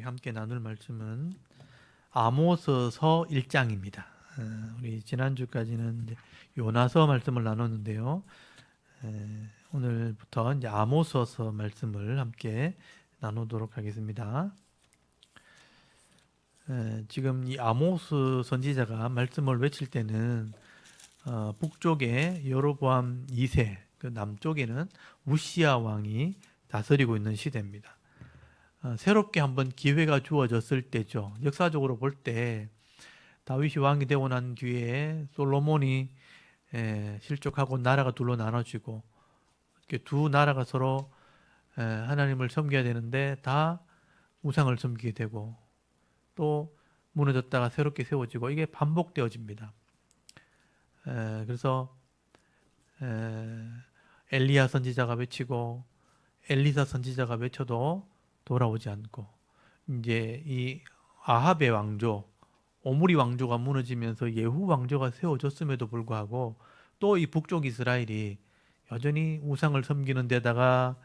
우리 함께 나눌 말씀은 아모스서 1장입니다. 우리 지난주까지는 이제 요나서 말씀을 나눴는데요. 오늘부터 이제 아모스서 말씀을 함께 나누도록 하겠습니다. 지금 이 아모스 선지자가 말씀을 외칠 때는 북쪽에 여로보암 2세, 그 남쪽에는 우시야 왕이 다스리고 있는 시대입니다. 새롭게 한번 기회가 주어졌을 때죠. 역사적으로 볼 때 다윗이 왕이 되고 난 뒤에 솔로몬이 실족하고 나라가 둘로 나눠지고 이렇게 두 나라가 서로 하나님을 섬겨야 되는데 다 우상을 섬기게 되고 또 무너졌다가 새롭게 세워지고 이게 반복되어집니다. 그래서 엘리야 선지자가 외치고 엘리사 선지자가 외쳐도 돌아오지 않고 이제 이 아합의 왕조 오므리 왕조가 무너지면서 예후 왕조가 세워졌음에도 불구하고 또 이 북쪽 이스라엘이 여전히 우상을 섬기는 데다가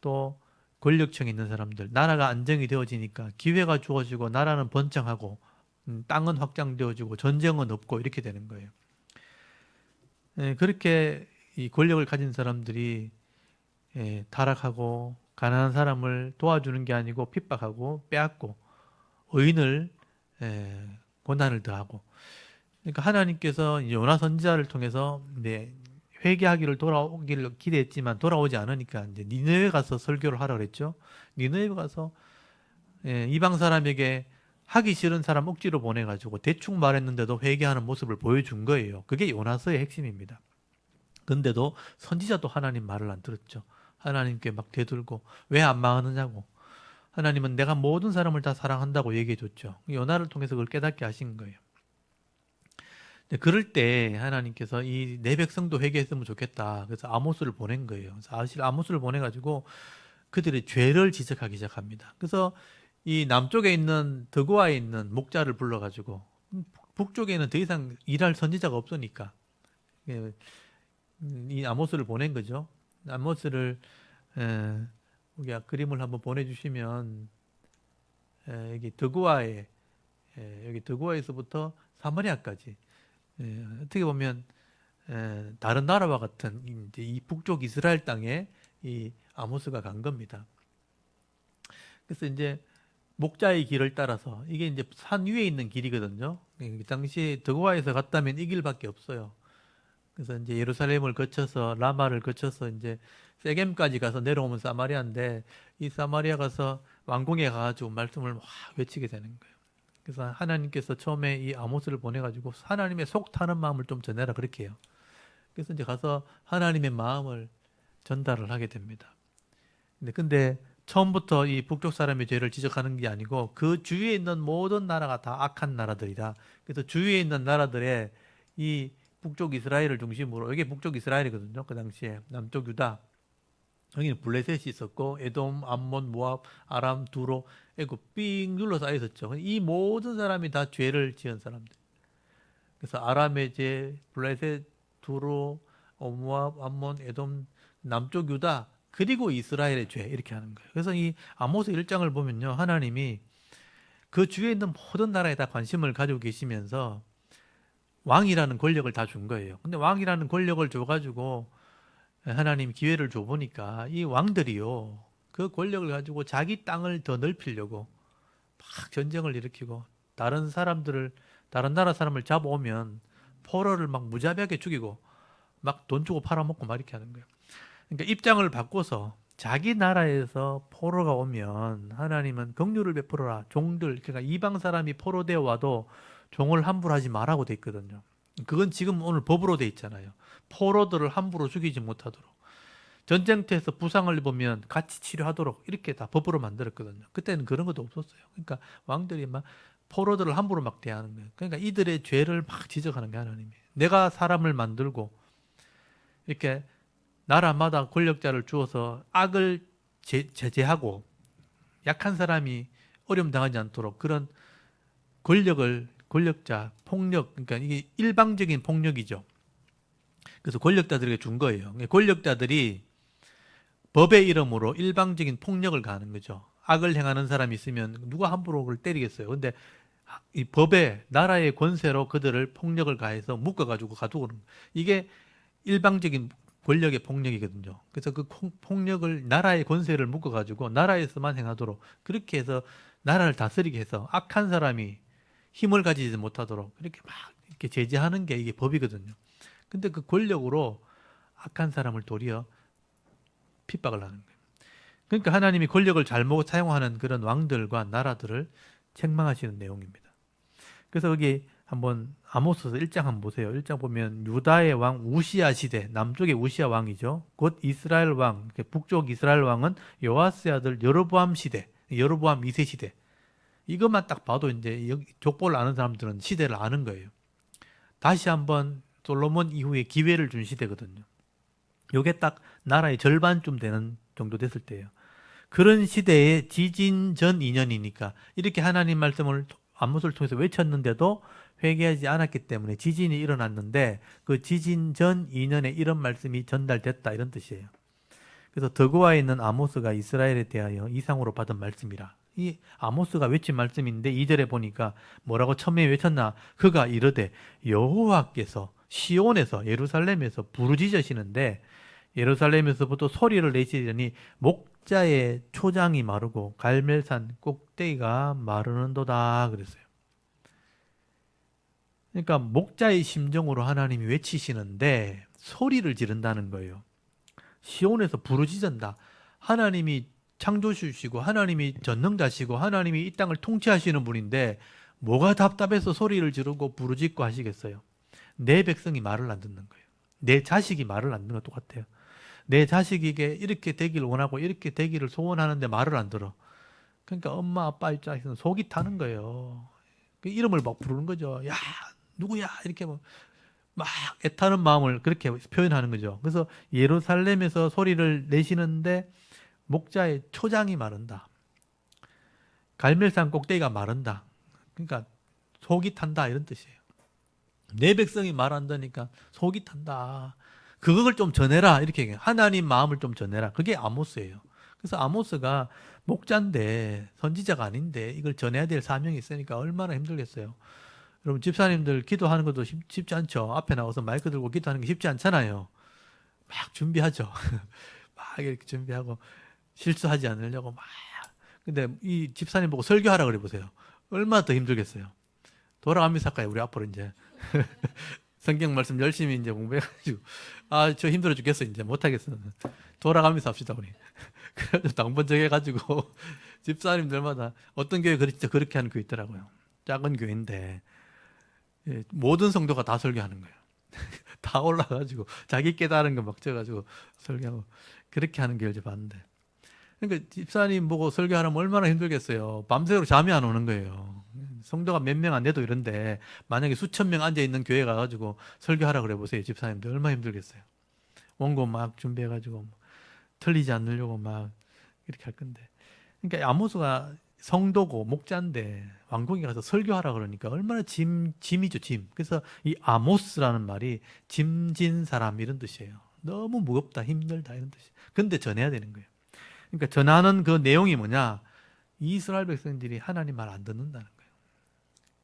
또 권력층에 있는 사람들 나라가 안정이 되어지니까 기회가 주어지고 나라는 번창하고 땅은 확장되어지고 전쟁은 없고 이렇게 되는 거예요. 그렇게 이 권력을 가진 사람들이 타락하고 가난한 사람을 도와주는 게 아니고 핍박하고 빼앗고 의인을 고난을 더하고 그러니까 하나님께서 요나 선지자를 통해서 회개하기를 돌아오기를 기대했지만 돌아오지 않으니까 이제 니느웨 가서 설교를 하라 그랬죠. 니느웨 가서 이방 사람에게 하기 싫은 사람 억지로 보내가지고 대충 말했는데도 회개하는 모습을 보여준 거예요. 그게 요나서의 핵심입니다. 근데도 선지자도 하나님 말을 안 들었죠. 하나님께 막 대들고 왜 안 망하느냐고. 하나님은 내가 모든 사람을 다 사랑한다고 얘기해 줬죠. 요나를 통해서 그걸 깨닫게 하신 거예요. 그럴 때 하나님께서 이 내 백성도 회개했으면 좋겠다. 그래서 아모스를 보낸 거예요. 사실 아모스를 보내가지고 그들의 죄를 지적하기 시작합니다. 그래서 이 남쪽에 있는 드고아에 있는 목자를 불러가지고 북쪽에는 더 이상 일할 선지자가 없으니까 이 아모스를 보낸 거죠. 아모스를 우리가 그림을 한번 보내주시면 여기 드고아에 여기 드고아에서부터 사마리아까지 어떻게 보면 다른 나라와 같은 이제 이 북쪽 이스라엘 땅에 이 아모스가 간 겁니다. 그래서 이제 목자의 길을 따라서 이게 이제 산 위에 있는 길이거든요. 당시 드고아에서 갔다면 이 길밖에 없어요. 그래서 이제 예루살렘을 거쳐서 라마를 거쳐서 이제 세겜까지 가서 내려오면 사마리아인데 이 사마리아 가서 왕궁에 가가지고 말씀을 막 외치게 되는 거예요. 그래서 하나님께서 처음에 이 아모스를 보내가지고 하나님의 속 타는 마음을 좀 전해라 그렇게 해요. 그래서 이제 가서 하나님의 마음을 전달을 하게 됩니다. 근데 처음부터 이 북쪽 사람의 죄를 지적하는 게 아니고 그 주위에 있는 모든 나라가 다 악한 나라들이다. 그래서 주위에 있는 나라들의 이 북쪽 이스라엘을 중심으로 이게 북쪽 이스라엘이거든요. 그 당시에 남쪽 유다 여기는 블레셋이 있었고 에돔, 암몬, 모압, 아람, 두로, 애굽 삥 둘러싸여 있었죠. 이 모든 사람이 다 죄를 지은 사람들. 그래서 아람의 죄, 블레셋, 두로, 모압, 암몬, 에돔, 남쪽 유다 그리고 이스라엘의 죄 이렇게 하는 거예요. 그래서 이 아모스 1장을 보면요. 하나님이 그 주위에 있는 모든 나라에 다 관심을 가지고 계시면서 왕이라는 권력을 다 준 거예요. 근데 왕이라는 권력을 줘가지고 하나님 기회를 줘보니까 이 왕들이요. 그 권력을 가지고 자기 땅을 더 넓히려고 막 전쟁을 일으키고 다른 나라 사람을 잡아오면 포로를 막 무자비하게 죽이고 막 돈 주고 팔아먹고 막 이렇게 하는 거예요. 그러니까 입장을 바꿔서 자기 나라에서 포로가 오면 하나님은 긍휼을 베풀어라. 종들, 그러니까 이방 사람이 포로되어 와도 종을 함부로 하지 말라고 돼 있거든요. 그건 지금 오늘 법으로 돼 있잖아요. 포로들을 함부로 죽이지 못하도록. 전쟁터에서 부상을 입으면 같이 치료하도록 이렇게 다 법으로 만들었거든요. 그때는 그런 것도 없었어요. 그러니까 왕들이 막 포로들을 함부로 막 대하는 거예요. 그러니까 이들의 죄를 막 지적하는 게 하나님이에요. 내가 사람을 만들고 이렇게 나라마다 권력자를 주어서 악을 제재하고 약한 사람이 어려움 당하지 않도록 그런 권력자, 폭력, 그러니까 이게 일방적인 폭력이죠. 그래서 권력자들에게 준 거예요. 권력자들이 법의 이름으로 일방적인 폭력을 가하는 거죠. 악을 행하는 사람이 있으면 누가 함부로 그걸 때리겠어요. 근데 이 법에 나라의 권세로 그들을 폭력을 가해서 묶어가지고 가두고 그러는 거예요. 이게 일방적인 권력의 폭력이거든요. 그래서 그 폭력을 나라의 권세를 묶어가지고 나라에서만 행하도록 그렇게 해서 나라를 다스리게 해서 악한 사람이 힘을 가지지 못하도록 그렇게 막 이렇게 제재하는 게 이게 법이거든요. 근데 그 권력으로 악한 사람을 도리어 핍박을 하는 거예요. 그러니까 하나님이 권력을 잘못 사용하는 그런 왕들과 나라들을 책망하시는 내용입니다. 그래서 여기 한번 아모스서 1장 한번 보세요. 1장 보면 유다의 왕 우시야 시대, 남쪽의 우시야 왕이죠. 곧 이스라엘 왕, 북쪽 이스라엘 왕은 요아스의 아들 여로보암 시대, 여로보암 2세 시대. 이것만 딱 봐도 이제 족보를 아는 사람들은 시대를 아는 거예요. 다시 한번 솔로몬 이후에 기회를 준 시대거든요. 요게 딱 나라의 절반쯤 되는 정도 됐을 때예요. 그런 시대에 지진 전 2년이니까 이렇게 하나님 말씀을 아모스를 통해서 외쳤는데도 회개하지 않았기 때문에 지진이 일어났는데 그 지진 전 2년에 이런 말씀이 전달됐다 이런 뜻이에요. 그래서 더고아에 있는 아모스가 이스라엘에 대하여 이상으로 받은 말씀이라. 이 아모스가 외친 말씀인데 2절에 보니까 뭐라고 처음에 외쳤나? 그가 이르되 여호와께서 시온에서 예루살렘에서 부르짖으시는데 예루살렘에서부터 소리를 내시더니 목자의 초장이 마르고 갈멜산 꼭대기가 마르는도다 그랬어요. 그러니까 목자의 심정으로 하나님이 외치시는데 소리를 지른다는 거예요. 시온에서 부르짖는다. 하나님이 창조주시고 하나님이 전능자시고 하나님이 이 땅을 통치하시는 분인데 뭐가 답답해서 소리를 지르고 부르짖고 하시겠어요? 내 백성이 말을 안 듣는 거예요. 내 자식이 말을 안 듣는 것 똑같아요. 내 자식에게 이렇게 되기를 원하고 이렇게 되기를 소원하는데 말을 안 들어. 그러니까 엄마 아빠 입장에서는 속이 타는 거예요. 그 이름을 막 부르는 거죠. 야 누구야 이렇게 막 애타는 마음을 그렇게 표현하는 거죠. 그래서 예루살렘에서 소리를 내시는데 목자의 초장이 마른다. 갈멜산 꼭대기가 마른다. 그러니까 속이 탄다 이런 뜻이에요. 내 백성이 말 안 듣니까 속이 탄다. 그걸 좀 전해라 이렇게 얘기해요. 하나님 마음을 좀 전해라. 그게 아모스예요. 그래서 아모스가 목자인데 선지자가 아닌데 이걸 전해야 될 사명이 있으니까 얼마나 힘들겠어요. 여러분 집사님들 기도하는 것도 쉽지 않죠. 앞에 나와서 마이크 들고 기도하는 게 쉽지 않잖아요. 막 준비하죠. 막 이렇게 준비하고 실수하지 않으려고 막. 근데 이 집사님 보고 설교하라 그래 보세요. 얼마나 더 힘들겠어요. 돌아가면서 할까요? 우리 앞으로 이제 성경 말씀 열심히 이제 공부해가지고 저 힘들어 죽겠어 이제 못하겠어. 돌아가면서 합시다 우리. 그래가지고 당번정 해가지고 집사님들마다 어떤 교회 진짜 그렇게 하는 교회 있더라고요. 작은 교회인데 모든 성도가 다 설교하는 거예요. 다 올라가지고 자기 깨달은 거 막 적어가지고 설교하고 그렇게 하는 교회를 봤는데. 그러니까 집사님 보고 설교하려면 얼마나 힘들겠어요. 밤새도록 잠이 안 오는 거예요. 성도가 몇 명 안 돼도 이런데 만약에 수천 명 앉아 있는 교회 가가지고 설교하라 그래 보세요. 집사님들 얼마나 힘들겠어요. 원고 막 준비해가지고 틀리지 않으려고 막 이렇게 할 건데. 그러니까 아모스가 성도고 목자인데 왕궁에 가서 설교하라 그러니까 얼마나 짐이죠 짐. 그래서 이 아모스라는 말이 짐진 사람 이런 뜻이에요. 너무 무겁다 힘들다 이런 뜻이에요. 근데 전해야 되는 거예요. 그러니까 전하는 그 내용이 뭐냐? 이스라엘 백성들이 하나님 말 안 듣는다는 거예요.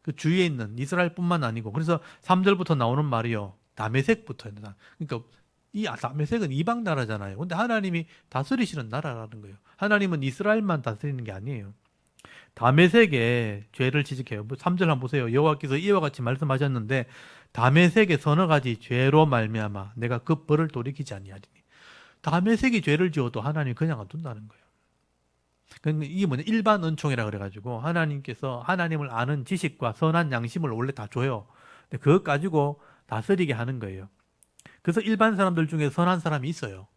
그 주위에 있는 이스라엘뿐만 아니고 그래서 3절부터 나오는 말이요. 다메섹부터 그러니까 이 다메섹은 이방 나라잖아요. 근데 하나님이 다스리시는 나라라는 거예요. 하나님은 이스라엘만 다스리는 게 아니에요. 다메섹에 죄를 지적해요. 3절 한번 보세요. 여호와께서 이와 같이 말씀하셨는데 다메섹의 서너 가지 죄로 말미암아 내가 그 벌을 돌이키지 아니하리니. 다메섹이 죄를 지어도 하나님이 그냥 안 둔다는 거예요. 그러니까 이게 뭐냐 일반 은총이라 그래가지고 하나님께서 하나님을 아는 지식과 선한 양심을 원래 다 줘요. 근데 그것 가지고 다스리게 하는 거예요. 그래서 일반 사람들 중에 선한 사람이 있어요.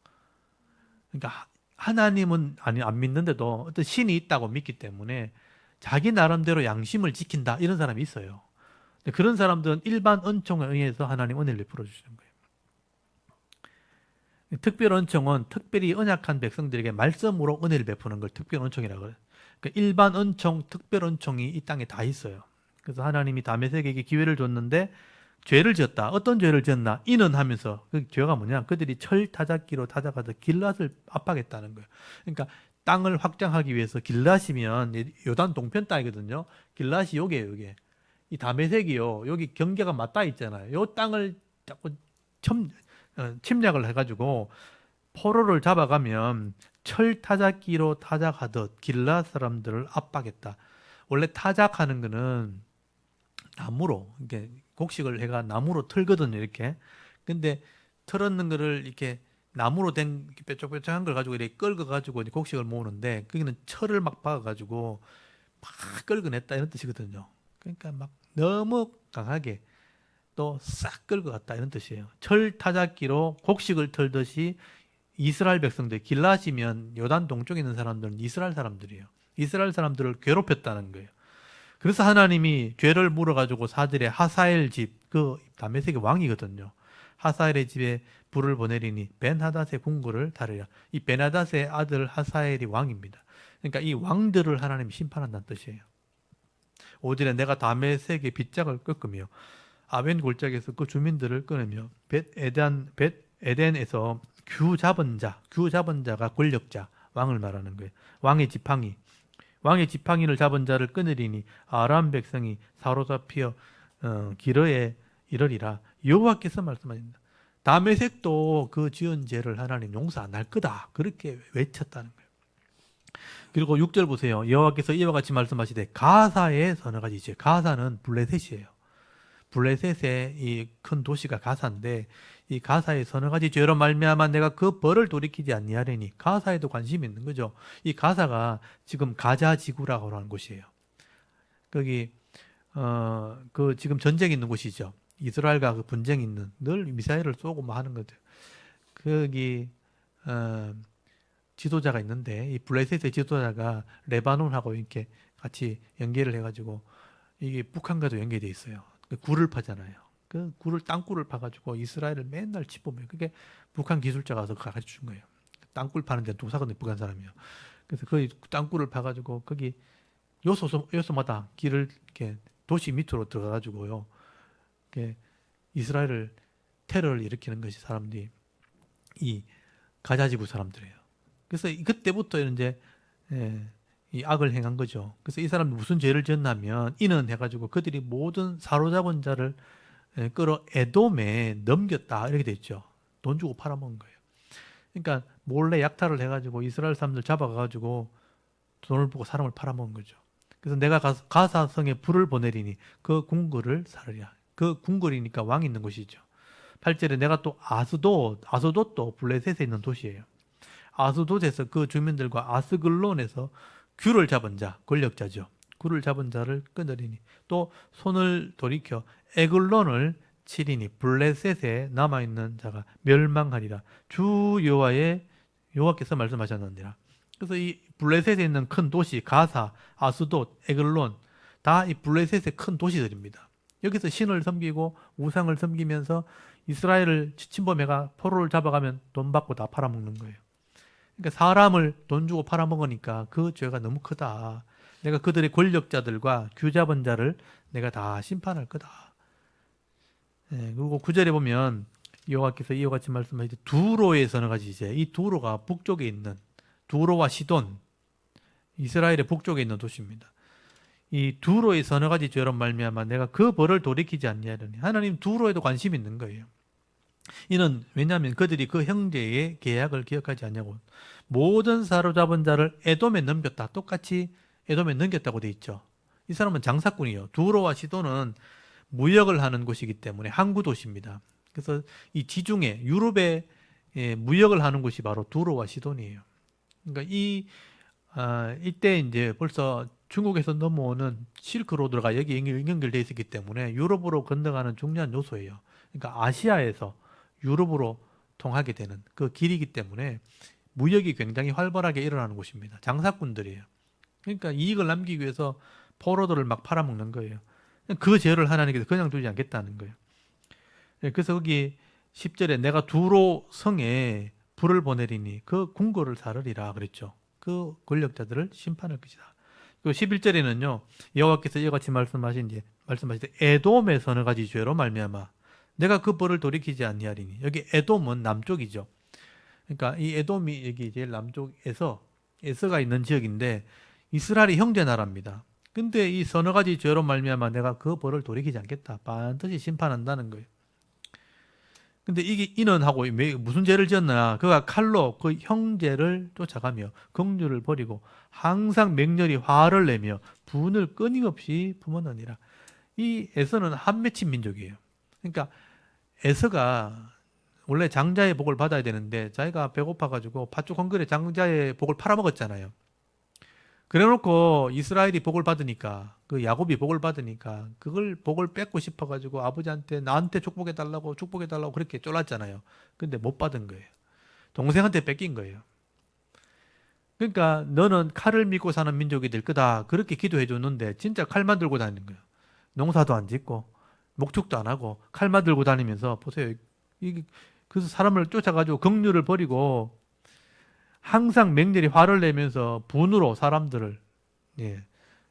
그러니까 하나님은 안 믿는데도 어떤 신이 있다고 믿기 때문에 자기 나름대로 양심을 지킨다 이런 사람이 있어요. 근데 그런 사람들은 일반 은총에 의해서 하나님 은혜를 베풀어 주시는 거예요. 특별 은총은 특별히 언약한 백성들에게 말씀으로 은혜를 베푸는 걸 특별 은총이라고 해요. 그러니까 일반 은총, 특별 은총이 이 땅에 다 있어요. 그래서 하나님이 다메섹에게 기회를 줬는데 죄를 지었다. 어떤 죄를 지었나? 이는 하면서 그 죄가 뭐냐? 그들이 철 타작기로 타작하다 길랏을 압박했다는 거예요. 그러니까 땅을 확장하기 위해서 길앗이면 요단 동편 땅이거든요. 길앗이 요게요, 요게. 이 다메섹이요. 여기 경계가 맞닿아 있잖아요. 요 땅을 자꾸 침략을 해가지고 포로를 잡아가면 철 타작기로 타작하듯 길라 사람들을 압박했다. 원래 타작하는 거는 나무로 이렇게 곡식을 해가 나무로 틀거든요, 이렇게. 근데 틀었는 거를 이렇게 나무로 된 뾰족뾰족한 걸 가지고 이렇게 긁어가지고 이제 곡식을 모으는데 거기는 철을 막 박아가지고 막 긁어냈다 이런 뜻이거든요. 그러니까 막 너무 강하게 또 싹 긁어갔다 이런 뜻이에요. 철 타작기로 곡식을 털듯이 이스라엘 백성들, 길라시면 요단 동쪽에 있는 사람들은 이스라엘 사람들이에요. 이스라엘 사람들을 괴롭혔다는 거예요. 그래서 하나님이 죄를 물어가지고 사들의 하사엘 집, 그 다메섹의 왕이거든요. 하사엘의 집에 불을 보내리니 벤하닷의 궁궐을 다르라. 이 벤하닷의 아들 하사엘이 왕입니다. 그러니까 이 왕들을 하나님이 심판한다는 뜻이에요. 5절에 내가 다메섹의 빗장을 꺾으며 아벤 골짜기에서 그 주민들을 끊으며 벳에덴에서 규 잡은 자가 권력자, 왕을 말하는 거예요. 왕의 지팡이를 잡은 자를 끊으리니 아람 백성이 사로잡혀 기르에 이르리라. 여호와께서 말씀하십니다. 다메섹도 그 지은 죄를 하나님 용서 안 할 거다. 그렇게 외쳤다는 거예요. 그리고 6절 보세요. 여호와께서 이와 같이 말씀하시되 가사의 서너 가지 죄. 가사는 블레셋이에요. 블레셋의 이 큰 도시가 가사인데 이 가사의 서너 가지 죄로 말미암아 내가 그 벌을 돌이키지 아니하리니 가사에도 관심이 있는 거죠. 이 가사가 지금 가자 지구라고 하는 곳이에요. 거기 그 지금 전쟁이 있는 곳이죠. 이스라엘과 그 분쟁이 있는 늘 미사일을 쏘고 뭐 하는 거죠. 거기 지도자가 있는데 이 블레셋의 지도자가 레바논하고 이렇게 같이 연계를 해가지고 이게 북한과도 연계돼 있어요. 그 굴을 파잖아요. 그 땅굴을 파가지고 이스라엘을 맨날 치보면 그게 북한 기술자가 와서 가르쳐 준 거예요. 땅굴 파는 데는 도사거든요, 북한 사람이요. 그래서 그 땅굴을 파가지고 거기 요소마다 길을 이렇게 도시 밑으로 들어가가지고요. 이렇게 이스라엘을 테러를 일으키는 것이 사람들이 이 가자지구 사람들이에요. 그래서 그때부터 이제 이 악을 행한 거죠. 그래서 이 사람들 무슨 죄를 지었냐면 이는 해가지고 그들이 모든 사로잡은 자를 끌어 에돔에 넘겼다 이렇게 돼 있죠. 돈 주고 팔아먹은 거예요. 그러니까 몰래 약탈을 해가지고 이스라엘 사람들 잡아가지고 돈을 보고 사람을 팔아먹은 거죠. 그래서 내가 가사성에 불을 보내리니 그 궁궐을 사르랴. 그 궁궐이니까 왕이 있는 곳이죠. 8절에 내가 또 아스돗도 블레셋에 있는 도시예요. 아스돗에서 그 주민들과 아스글론에서 귤을 잡은 자, 권력자죠. 굴을 잡은 자를 끊으리니 또 손을 돌이켜 에글론을 치리니 블레셋에 남아있는 자가 멸망하리라. 주 여호와께서 말씀하셨느니라. 그래서 이 블레셋에 있는 큰 도시 가사, 아스돗, 에글론 다 이 블레셋의 큰 도시들입니다. 여기서 신을 섬기고 우상을 섬기면서 이스라엘을 침범해가 포로를 잡아가면 돈 받고 다 팔아먹는 거예요. 그러니까 사람을 돈 주고 팔아먹으니까 그 죄가 너무 크다. 내가 그들의 권력자들과 규잡은 자를 내가 다 심판할 거다. 그리고 9절에 보면 여호와께서 이와 같이 말씀하시되 두로의 서너 가지 죄. 이 두로가 북쪽에 있는 두로와 시돈, 이스라엘의 북쪽에 있는 도시입니다. 이 두로의 서너 가지 죄로 말미암아 내가 그 벌을 돌이키지 않냐더니 하나님 두로에도 관심이 있는 거예요. 이는 왜냐하면 그들이 그 형제의 계약을 기억하지 않냐고 모든 사로잡은 자를 에돔에 넘겼다. 똑같이 에돔에 넘겼다고 돼 있죠. 이 사람은 장사꾼이에요. 두로와 시돈은 무역을 하는 곳이기 때문에 항구 도시입니다. 그래서 이 지중해 유럽에 무역을 하는 곳이 바로 두로와 시돈이에요. 그러니까 이때 이제 벌써 중국에서 넘어오는 실크로드가 여기 연결되어 있었기 때문에 유럽으로 건너가는 중요한 요소예요. 그러니까 아시아에서 유럽으로 통하게 되는 그 길이기 때문에 무역이 굉장히 활발하게 일어나는 곳입니다. 장사꾼들이에요. 그러니까 이익을 남기기 위해서 포로들을 막 팔아먹는 거예요. 그 죄를 하나님께서 그냥 두지 않겠다는 거예요. 그래서 거기 10절에 내가 두로 성에 불을 보내리니 그 궁궐을 사르리라 그랬죠. 그 권력자들을 심판할 것이다. 그리고 11절에는요. 여호와께서 이와 같이 말씀하시되 에돔의 서너 가지 죄로 말미암아 내가 그 벌을 돌이키지 아니하리니. 여기 에돔은 남쪽이죠. 그러니까 이 에돔이 여기 제일 남쪽에서 에서가 있는 지역인데 이스라엘이 형제 나라입니다. 근데 이 서너 가지 죄로 말미암아 내가 그 벌을 돌이키지 않겠다. 반드시 심판한다는 거예요. 근데 이게 이는 하고 무슨 죄를 지었나? 그가 칼로 그 형제를 쫓아가며 긍휼을 버리고 항상 맹렬히 화를 내며 분을 끊임없이 품었느니라. 이 에서는 한 맺힌 민족이에요. 그러니까 에서가 원래 장자의 복을 받아야 되는데 자기가 배고파가지고 팥죽 한 그릇에 장자의 복을 팔아먹었잖아요. 그래놓고 이스라엘이 복을 받으니까 그 야곱이 복을 받으니까 그걸 복을 뺏고 싶어가지고 아버지한테 나한테 축복해달라고 그렇게 쫄랐잖아요. 근데 못 받은 거예요. 동생한테 뺏긴 거예요. 그러니까 너는 칼을 믿고 사는 민족이 될 거다 그렇게 기도해 줬는데 진짜 칼만 들고 다니는 거예요. 농사도 안 짓고 목축도 안 하고 칼만 들고 다니면서 보세요. 이게 그래서 사람을 쫓아가지고 긍휼을 버리고 항상 맹렬히 화를 내면서 분으로 사람들을 예,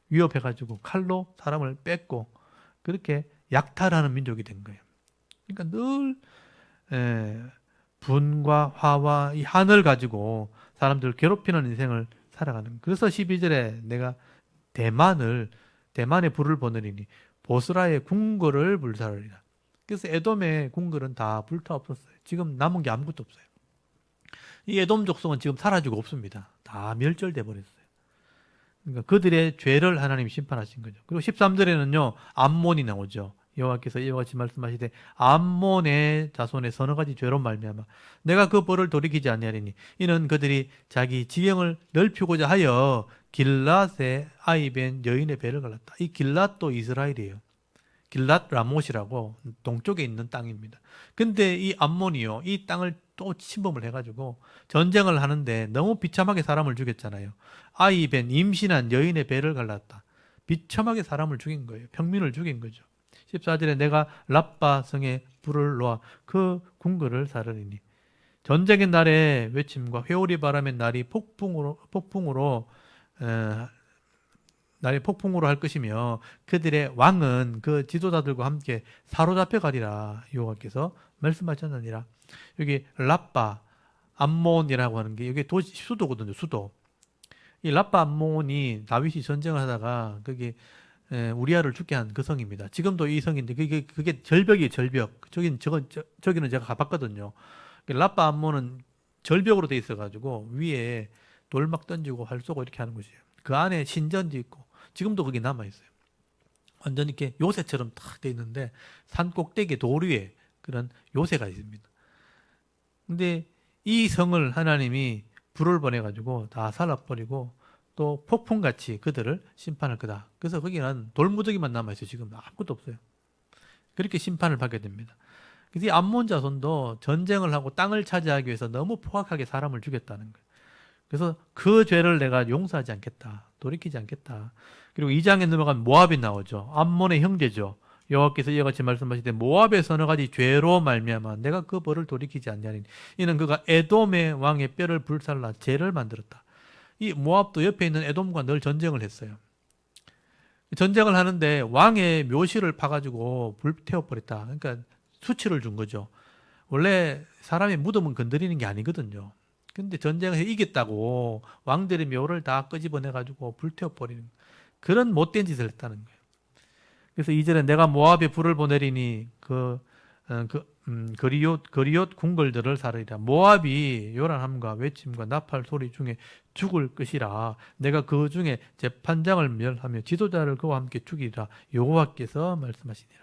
위협해가지고 칼로 사람을 뺏고 그렇게 약탈하는 민족이 된 거예요. 그러니까 늘 분과 화와 이 한을 가지고 사람들을 괴롭히는 인생을 살아가는 거예요. 그래서 12절에 내가 대만의 불을 보내리니 보스라의 궁궐을 불사르리라. 그래서 에돔의 궁궐은 다 불타 없었어요. 지금 남은 게 아무것도 없어요. 이 에돔 족속은 지금 사라지고 없습니다. 다 멸절돼 버렸어요. 그러니까 그들의 죄를 하나님이 심판하신 거죠. 그리고 13절에는요. 암몬이 나오죠. 여호와께서 이와 같이 말씀하시되 암몬의 자손의 서너 가지 죄로 말미암아 내가 그 벌을 돌이키지 아니하리니 이는 그들이 자기 지경을 넓히고자 하여 길랏의 아이벤 여인의 배를 갈랐다. 이 길랏도 이스라엘이에요. 길랏 라못이라고 동쪽에 있는 땅입니다. 근데 이 암몬이요, 이 땅을 또 침범을 해가지고 전쟁을 하는데 너무 비참하게 사람을 죽였잖아요. 아이벤 임신한 여인의 배를 갈랐다. 비참하게 사람을 죽인 거예요. 평민을 죽인 거죠. 14절에 내가 랍바 성에 불을 놓아 그 궁궐을 사르리니 전쟁의 날에 외침과 회오리 바람의 날이 폭풍으로 할 것이며 그들의 왕은 그 지도자들과 함께 사로잡혀 가리라 여호와께서 말씀하셨느니라. 여기 랍바 암몬이라고 하는 게 여기 수도거든요. 수도. 이 랍바 암몬이 다윗이 전쟁을 하다가 거기 우리아를 죽게 한 그 성입니다. 지금도 이 성인데 그게 절벽이에요. 절벽. 저기는 제가 가봤거든요. 랍바 암몬은 절벽으로 돼 있어가지고 위에 돌막 던지고 활 쏘고 이렇게 하는 곳이에요. 그 안에 신전도 있고 지금도 거기 남아 있어요. 완전 이렇게 요새처럼 탁 돼 있는데 산 꼭대기 돌 위에 그런 요새가 있습니다. 근데 이 성을 하나님이 불을 보내가지고 다 살라버리고 또 폭풍같이 그들을 심판할 거다. 그래서 거기는 돌무더기만 남아있어요. 지금 아무것도 없어요. 그렇게 심판을 받게 됩니다. 그래서 이 암몬 자손도 전쟁을 하고 땅을 차지하기 위해서 너무 포악하게 사람을 죽였다는 거예요. 그래서 그 죄를 내가 용서하지 않겠다. 돌이키지 않겠다. 그리고 2장에 넘어가면 모압이 나오죠. 암몬의 형제죠. 여호와께서 이와 같이 말씀하시되 모압의 서너 가지 죄로 말미암아 내가 그 벌을 돌이키지 않냐니 이는 그가 에돔의 왕의 뼈를 불살라 죄를 만들었다. 이 모압도 옆에 있는 에돔과 늘 전쟁을 했어요. 전쟁을 하는데 왕의 묘실을 파가지고 불태워버렸다. 그러니까 수치를 준 거죠. 원래 사람의 무덤은 건드리는 게 아니거든요. 근데 전쟁에서 이겼다고 왕들의 묘를 다 끄집어내가지고 불태워버리는 그런 못된 짓을 했다는 거예요. 그래서 2절에 내가 모압에 불을 보내리니 거리옷 궁궐들을 사르리라. 모압이 요란함과 외침과 나팔 소리 중에 죽을 것이라. 내가 그 중에 재판장을 멸하며 지도자를 그와 함께 죽이리라. 여호와께서 말씀하시니라.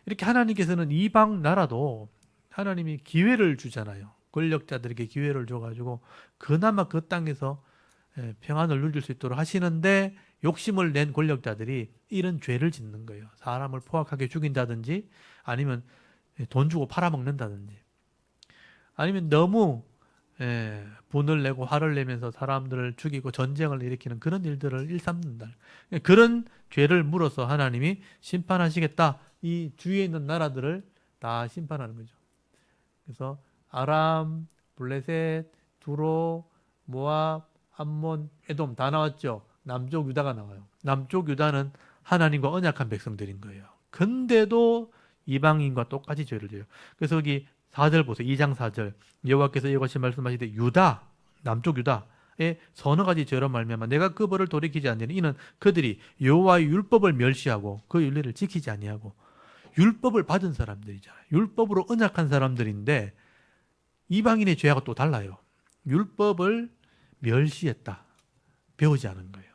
이렇게 하나님께서는 이방 나라도 하나님이 기회를 주잖아요. 권력자들에게 기회를 줘가지고 그나마 그 땅에서 평안을 누릴 수 있도록 하시는데 욕심을 낸 권력자들이 이런 죄를 짓는 거예요. 사람을 포악하게 죽인다든지 아니면 돈 주고 팔아먹는다든지 아니면 너무 분을 내고 화를 내면서 사람들을 죽이고 전쟁을 일으키는 그런 일들을 일삼는다. 그런 죄를 물어서 하나님이 심판하시겠다. 이 주위에 있는 나라들을 다 심판하는 거죠. 그래서 아람, 블레셋, 두로, 모압, 암몬, 에돔 다 나왔죠. 남쪽 유다가 나와요. 남쪽 유다는 하나님과 언약한 백성들인 거예요. 근데도 이방인과 똑같이 죄를 져요. 그래서 여기 4절 보세요. 2장 4절. 여호와께서 이것이 말씀하시되 유다, 남쪽 유다, 서너 가지 죄로 말미암아 내가 그 벌을 돌이키지 아니하니 이는 그들이 여호와의 율법을 멸시하고 그 윤례를 지키지 아니하고. 율법을 받은 사람들이잖아요. 율법으로 언약한 사람들인데 이방인의 죄하고 또 달라요. 율법을 멸시했다. 배우지 않은 거예요.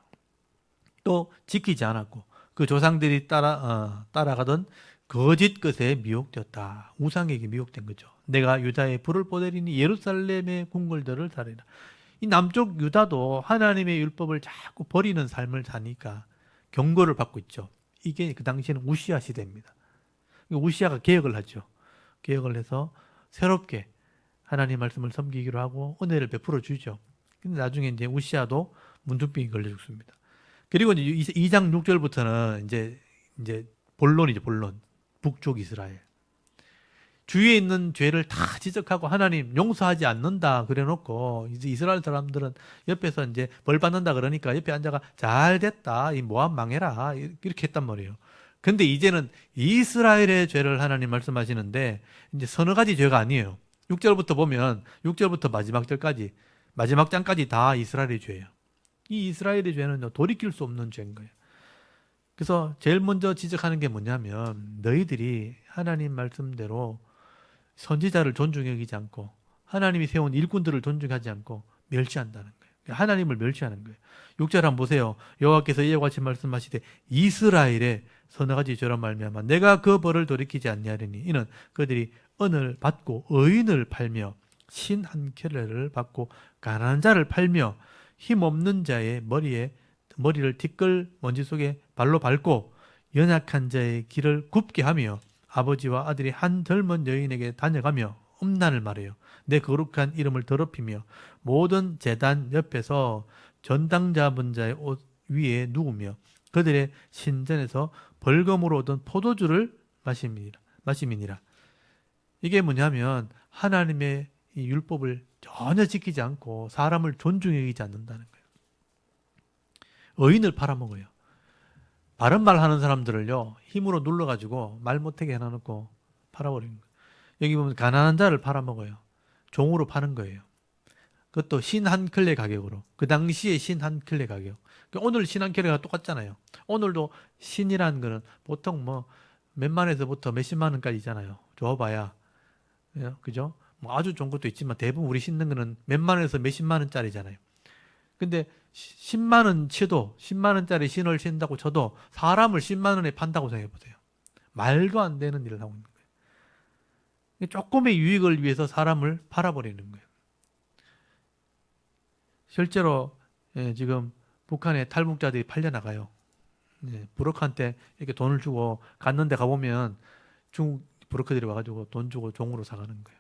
또 지키지 않았고 그 조상들이 따라가던 거짓 것에 미혹되었다. 우상에게 미혹된 거죠. 내가 유다에 불을 뽀대리니 예루살렘의 궁궐들을 살리라. 이 남쪽 유다도 하나님의 율법을 자꾸 버리는 삶을 사니까 경고를 받고 있죠. 이게 그 당시에는 우시아 시대입니다. 우시아가 개혁을 하죠. 개혁을 해서 새롭게 하나님 말씀을 섬기기로 하고 은혜를 베풀어 주죠. 근데 나중에 이제 우시아도 문둥병이 걸려 죽습니다. 그리고 이제 2장 6절부터는 이제 본론이죠, 본론. 북쪽 이스라엘. 주위에 있는 죄를 다 지적하고 하나님 용서하지 않는다 그래 놓고 이제 이스라엘 사람들은 옆에서 이제 벌 받는다 그러니까 옆에 앉아가 잘 됐다. 이 모압 망해라. 이렇게 했단 말이에요. 근데 이제는 이스라엘의 죄를 하나님 말씀하시는데 이제 서너 가지 죄가 아니에요. 6절부터 보면 6절부터 마지막 절까지 마지막 장까지 다 이스라엘의 죄예요. 이 이스라엘의 죄는 돌이킬 수 없는 죄인 거예요. 그래서 제일 먼저 지적하는 게 뭐냐면 너희들이 하나님 말씀대로 선지자를 존중히 여기지 않고 하나님이 세운 일꾼들을 존중하지 않고 멸시한다는 거예요. 하나님을 멸시하는 거예요. 6절 한번 보세요. 여호와께서 이와 같이 말씀하시되 이스라엘의 서너 가지 죄로 말미암아 내가 그 벌을 돌이키지 아니하리니 이는 그들이 은을 받고 의인을 팔며 신 한 켤레를 받고 가난한 자를 팔며 힘없는 자의 머리를 티끌 먼지 속에 발로 밟고 연약한 자의 길을 굽게 하며 아버지와 아들이 한 젊은 여인에게 다녀가며 음란을 말해요. 내 거룩한 이름을 더럽히며 모든 제단 옆에서 전당 잡은 자의 옷 위에 누우며 그들의 신전에서 벌금으로 얻은 포도주를 마심이니라. 이게 뭐냐면 하나님의 이 율법을 전혀 지키지 않고 사람을 존중히 여기지 않는다는 거예요. 의인을 팔아먹어요. 바른 말 하는 사람들을요 힘으로 눌러가지고 말 못하게 해놔놓고 팔아버리는 거예요. 여기 보면 가난한 자를 팔아먹어요. 종으로 파는 거예요. 그것도 신 한 클레 가격으로. 그 당시에 신 한 클레 가격. 오늘 신 한 클레가 똑같잖아요. 오늘도 신이라는 거는 보통 뭐 몇만에서부터 몇십만 원까지잖아요. 줘봐야. 그죠? 뭐 아주 좋은 것도 있지만 대부분 우리 신는 거는 몇만 원에서 몇십만 원짜리잖아요. 근데 10만 원 쳐도 10만 원짜리 신을 신다고 쳐도 사람을 10만 원에 판다고 생각해 보세요. 말도 안 되는 일을 하고 있는 거예요. 조금의 유익을 위해서 사람을 팔아버리는 거예요. 실제로 지금 북한의 탈북자들이 팔려나가요. 브로커한테 이렇게 돈을 주고 갔는데 가보면 중국 브로커들이 와가지고 돈 주고 종으로 사가는 거예요.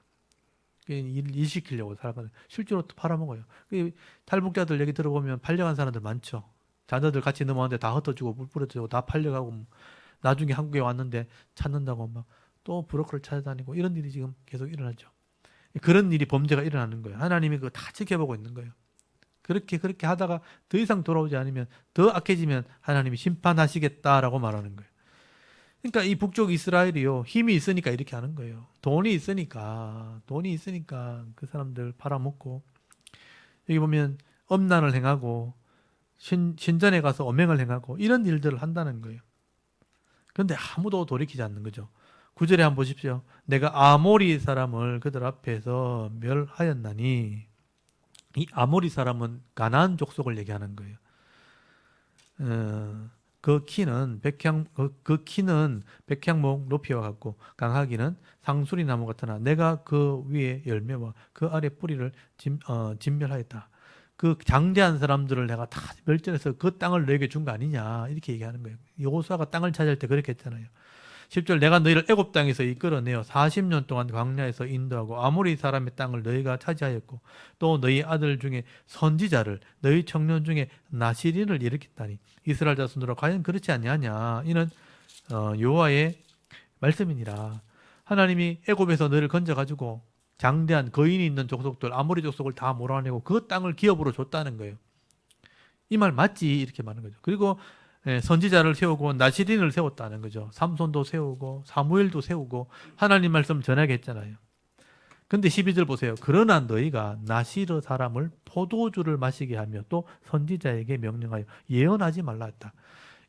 일 시키려고 살아가는 실제로 또 팔아먹어요. 탈북자들 얘기 들어보면 팔려간 사람들 많죠. 자녀들 같이 넘어왔는데 다 흩어지고 물 뿌려주고 다 팔려가고 나중에 한국에 왔는데 찾는다고 막 또 브로커를 찾아다니고 이런 일이 지금 계속 일어나죠. 그런 일이 범죄가 일어나는 거예요. 하나님이 그거 다 지켜보고 있는 거예요. 그렇게 하다가 더 이상 돌아오지 않으면 더 악해지면 하나님이 심판하시겠다라고 말하는 거예요. 그러니까 이 북쪽 이스라엘이요 힘이 있으니까 이렇게 하는 거예요. 돈이 있으니까 그 사람들 팔아먹고 여기 보면 음란을 행하고 신전에 가서 엄행을 행하고 이런 일들을 한다는 거예요. 그런데 아무도 돌이키지 않는 거죠. 9절에 한번 보십시오. 내가 아모리 사람을 그들 앞에서 멸하였나니 이 아모리 사람은 가나안 족속을 얘기하는 거예요. 그 키는 백향목 높이와 같고 강하기는 상수리 나무 같으나 내가 그 위에 열매와 그 아래 뿌리를 진멸하였다. 그 장대한 사람들을 내가 다 멸절해서 그 땅을 너에게 준 거 아니냐 이렇게 얘기하는 거예요. 여호수아가 땅을 차지할 때 그렇게 했잖아요. 10절 내가 너희를 애굽 땅에서 이끌어내어 40년 동안 광야에서 인도하고 아모리 사람의 땅을 너희가 차지하였고 또 너희 아들 중에 선지자를 너희 청년 중에 나시린을 일으켰다니 이스라엘 자손들아 과연 그렇지 아니하냐 이는 여호와의 말씀이니라. 하나님이 애굽에서 너희를 건져가지고 장대한 거인이 있는 족속들 아모리 족속을 다 몰아내고 그 땅을 기업으로 줬다는 거예요. 이 말 맞지 이렇게 말하는 거죠. 그리고 선지자를 세우고 나시린을 세웠다는 거죠. 삼손도 세우고 사무엘도 세우고 하나님 말씀 전하게 했잖아요. 근데 12절 보세요. 그러나 너희가 나시르 사람을 포도주를 마시게 하며 또 선지자에게 명령하여 예언하지 말라 했다.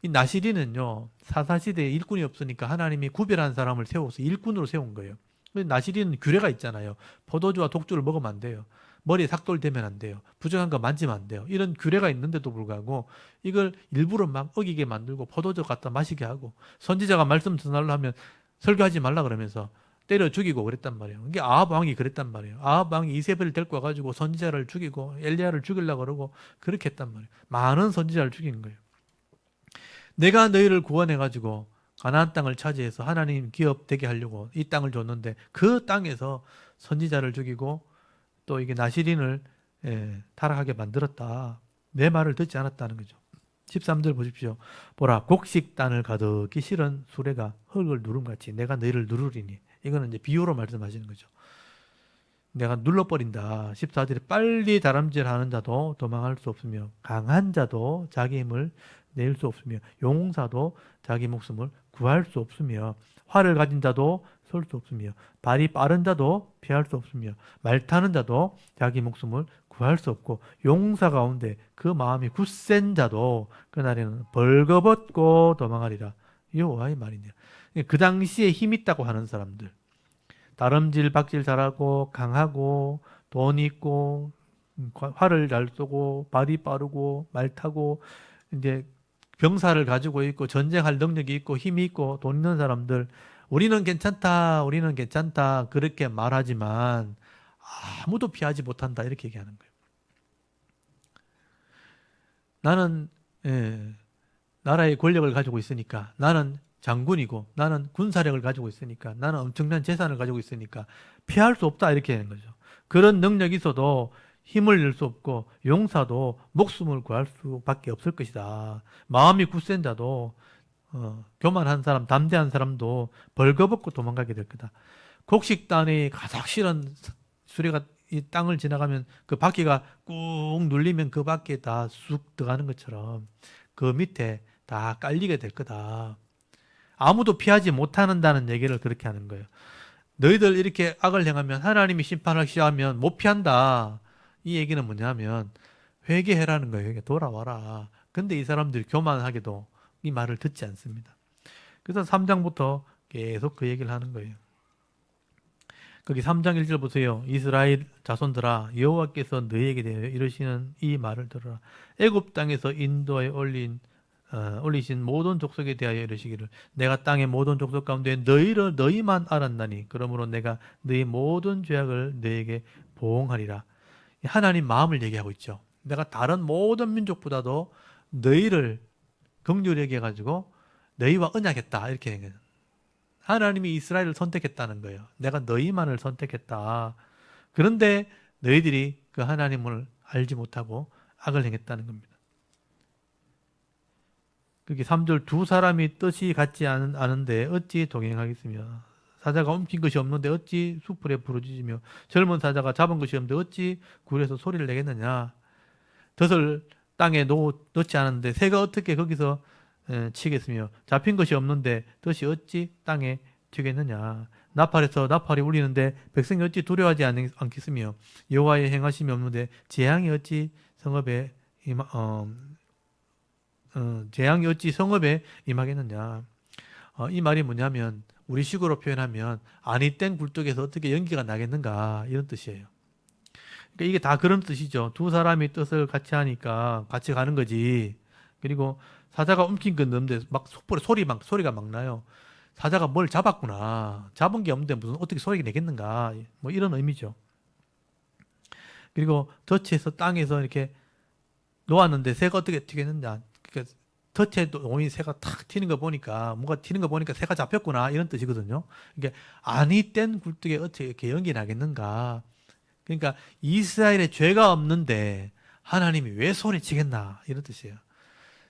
이 나시리는요, 사사시대에 일꾼이 없으니까 하나님이 구별한 사람을 세워서 일꾼으로 세운 거예요. 나시리는 규례가 있잖아요. 포도주와 독주를 먹으면 안 돼요. 머리에 삭돌 대면 안 돼요. 부정한 거 만지면 안 돼요. 이런 규례가 있는데도 불구하고 이걸 일부러 막 어기게 만들고 포도주 갖다 마시게 하고, 선지자가 말씀 전하려 하면 설교하지 말라 그러면서 때려 죽이고 그랬단 말이에요. 이게 아합 왕이 그랬단 말이에요. 아합 왕이 이세벨을 데리고 와가지고 선지자를 죽이고 엘리야를 죽이려고 그러고 그렇게 했단 말이에요. 많은 선지자를 죽인 거예요. 내가 너희를 구원해가지고 가나안 땅을 차지해서 하나님 기업 되게 하려고 이 땅을 줬는데 그 땅에서 선지자를 죽이고 또 이게 나시린을 타락하게 만들었다. 내 말을 듣지 않았다는 거죠. 13절 보십시오. 보라, 곡식단을 가득히 실은 수레가 흙을 누름같이 내가 너희를 누르리니. 이거는 이제 비유로 말씀하시는 거죠. 내가 눌러버린다. 14절에 빨리 다람질하는 자도 도망할 수 없으며 강한 자도 자기 힘을 낼 수 없으며 용사도 자기 목숨을 구할 수 없으며 활을 가진 자도 설 수 없으며 발이 빠른 자도 피할 수 없으며 말 타는 자도 자기 목숨을 구할 수 없고 용사 가운데 그 마음이 굳센 자도 그날에는 벌거벗고 도망하리라. 여호와의 말이냐. 그 당시에 힘 있다고 하는 사람들, 다름질 박질 잘하고 강하고 돈 있고 활을 잘 쏘고 발이 빠르고 말 타고 이제 병사를 가지고 있고 전쟁할 능력이 있고 힘이 있고 돈 있는 사람들, 우리는 괜찮다, 우리는 괜찮다 그렇게 말하지만 아무도 피하지 못한다 이렇게 얘기하는 거예요. 나는 나라의 권력을 가지고 있으니까, 나는 장군이고 나는 군사력을 가지고 있으니까, 나는 엄청난 재산을 가지고 있으니까 피할 수 없다 이렇게 하는 거죠. 그런 능력이 있어도 힘을 낼 수 없고 용사도 목숨을 구할 수밖에 없을 것이다. 마음이 굳센 자도 교만한 사람, 담대한 사람도 벌거벗고 도망가게 될 거다. 곡식단이 가득 실은 수레가 이 땅을 지나가면 그 바퀴가 꾹 눌리면 그 바퀴에 다 쑥 들어가는 것처럼 그 밑에 다 깔리게 될 거다. 아무도 피하지 못한다는 얘기를 그렇게 하는 거예요. 너희들 이렇게 악을 행하면 하나님이 심판을 시작하면 못 피한다. 이 얘기는 뭐냐면 회개해라는 거예요. 돌아와라. 근데 이 사람들이 교만하게도 이 말을 듣지 않습니다. 그래서 3장부터 계속 그 얘기를 하는 거예요. 거기 3장 1절 보세요. 이스라엘 자손들아, 여호와께서 너희에게 대하여 이르시는 이 말을 들으라. 애굽 땅에서 인도에 올리신 모든 족속에 대하여 이르시기를 내가 땅의 모든 족속 가운데 너희만 알았나니 그러므로 내가 너희 모든 죄악을 너희에게 보응하리라. 하나님 마음을 얘기하고 있죠. 내가 다른 모든 민족보다도 너희를 긍휼히 여겨가지고 너희와 언약했다 이렇게 얘기해요. 하나님이 이스라엘을 선택했다는 거예요. 내가 너희만을 선택했다. 그런데 너희들이 그 하나님을 알지 못하고 악을 행했다는 겁니다. 그게 3절 두 사람이 뜻이 같지 않은데 어찌 동행하겠으며 사자가 옮긴 것이 없는데 어찌 수풀에 부르짖으며 젊은 사자가 잡은 것이 없는데 어찌 굴에서 소리를 내겠느냐. 덫을 땅에 넣지 않았는데 새가 어떻게 거기서 치겠으며 잡힌 것이 없는데 덫이 어찌 땅에 튀겠느냐. 나팔에서 나팔이 울리는데 백성이 어찌 두려워하지 않겠으며 여호와의 행하심이 없는데 재앙이 어찌 성읍에 임하겠느냐. 이 말이 뭐냐면 우리식으로 표현하면 아니 땐 굴뚝에서 어떻게 연기가 나겠는가 이런 뜻이에요. 그러니까 이게 다 그런 뜻이죠. 두 사람이 뜻을 같이 하니까 같이 가는 거지. 그리고 사자가 움킨 건 없는데 막 소리가 막 나요. 사자가 뭘 잡았구나. 잡은 게 없는데 무슨 어떻게 소리가 내겠는가. 뭐 이런 의미죠. 그리고 덫에서 땅에서 이렇게 놓았는데 새가 어떻게 튀겠느냐. 그러니까 덫에 놓인 새가 탁 튀는 거 보니까 뭔가 튀는 거 보니까 새가 잡혔구나 이런 뜻이거든요. 이게 아니 땐 굴뚝에 어떻게 이렇게 연기 나겠는가. 그러니까 이스라엘에 죄가 없는데 하나님이 왜 소리치겠나 이런 뜻이에요.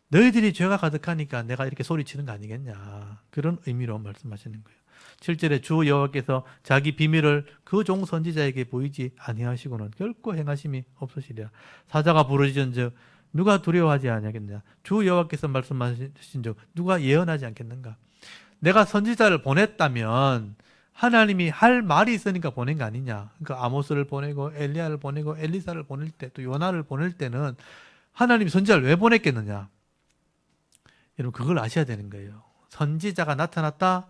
너희들이 죄가 가득하니까 내가 이렇게 소리치는 거 아니겠냐. 그런 의미로 말씀하시는 거예요. 7절에 주 여호와께서 자기 비밀을 그 종 선지자에게 보이지 아니하시고는 결코 행하심이 없으시리라. 사자가 부르짖은즉 누가 두려워하지 아니하겠느냐. 주 여호와께서 말씀하신 즉 누가 예언하지 않겠는가. 내가 선지자를 보냈다면 하나님이 할 말이 있으니까 보낸 거 아니냐. 그러니까 아모스를 보내고 엘리야를 보내고 엘리사를 보낼 때 또 요나를 보낼 때는 하나님이 선지자를 왜 보냈겠느냐. 여러분 그걸 아셔야 되는 거예요. 선지자가 나타났다.